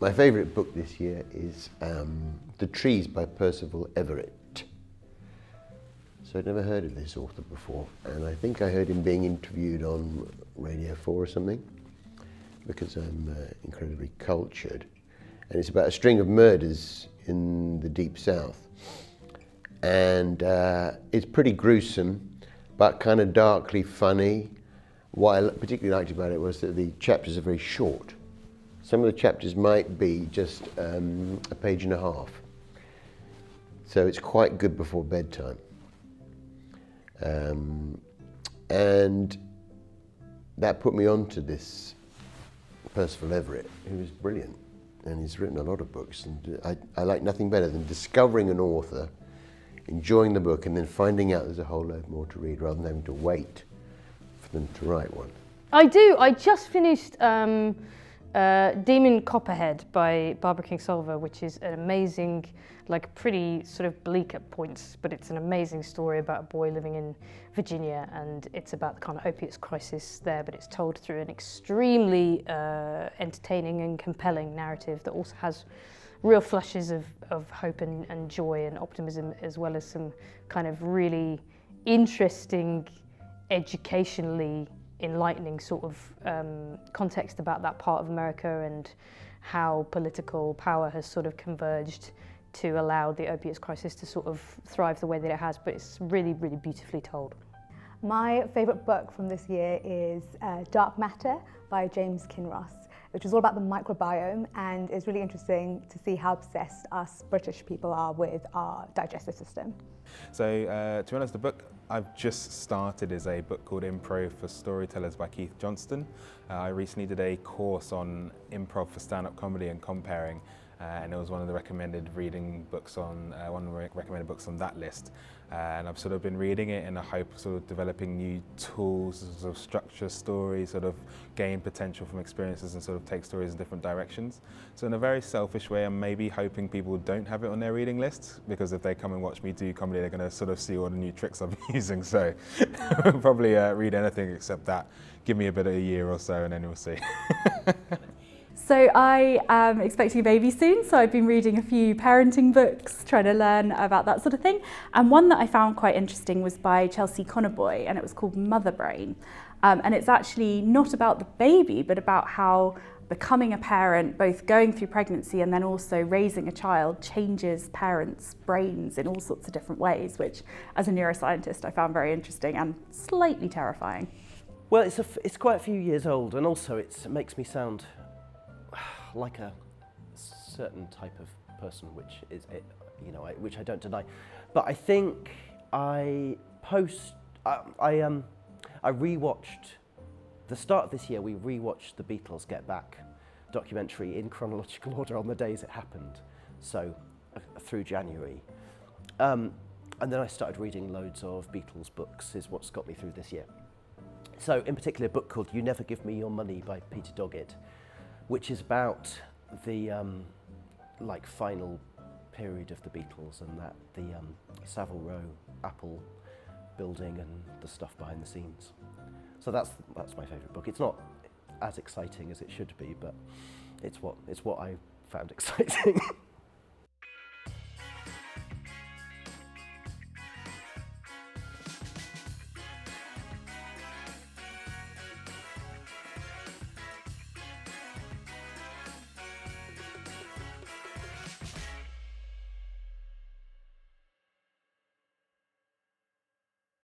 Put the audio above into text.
My favourite book this year is The Trees by Percival Everett. So I'd never heard of this author before, and I think I heard him being interviewed on Radio 4 or something, because I'm incredibly cultured. And it's about a string of murders in the Deep South. And it's pretty gruesome, but kind of darkly funny. What I particularly liked about it was that the chapters are very short. Some of the chapters might be just a page and a half. So it's quite good before bedtime. And that put me on to this Percival Everett, who is brilliant. And he's written a lot of books. And I like nothing better than discovering an author, enjoying the book, and then finding out there's a whole load more to read rather than having to wait for them to write one. I do. I just finished Demon Copperhead by Barbara Kingsolver, which is an amazing, like pretty sort of bleak at points, but it's an amazing story about a boy living in Virginia, and it's about the kind of opiates crisis there, but it's told through an extremely entertaining and compelling narrative that also has real flashes of hope and joy and optimism, as well as some kind of really interesting, educationally enlightening sort of context about that part of America and how political power has sort of converged to allow the opiates crisis to sort of thrive the way that it has, but it's really, really beautifully told. My favourite book from this year is Dark Matter by James Kinross, which is all about the microbiome, and is really interesting to see how obsessed us British people are with our digestive system. So to be honest, the book I've just started is a book called Improv for Storytellers by Keith Johnston. I recently did a course on improv for stand-up comedy and comparing, and it was one of the recommended reading books on one of the recommended books on that list. And I've sort of been reading it in the hope of sort of developing new tools, sort of structure stories, sort of gain potential from experiences and sort of take stories in different directions. So in a very selfish way, I'm maybe hoping people don't have it on their reading lists, because if they come and watch me do comedy, they're going to sort of see all the new tricks I'm using. So probably read anything except that. Give me a bit of a year or so and then we'll see. So I am expecting a baby soon, so I've been reading a few parenting books, trying to learn about that sort of thing. And one that I found quite interesting was by Chelsea Connerboy, and it was called Mother Brain. And it's actually not about the baby, but about how becoming a parent, both going through pregnancy and then also raising a child, changes parents' brains in all sorts of different ways, which as a neuroscientist I found very interesting and slightly terrifying. Well, it's quite a few years old, and also it makes me sound like a certain type of person, which is, which I don't deny. But I think I rewatched the start of this year. We rewatched the Beatles Get Back documentary in chronological order on the days it happened, so through January. And then I started reading loads of Beatles books, is what's got me through this year. So in particular, a book called You Never Give Me Your Money by Peter Doggett, which is about the final period of the Beatles and that the Savile Row Apple building and the stuff behind the scenes. So that's my favourite book. It's not as exciting as it should be, but it's what I found exciting.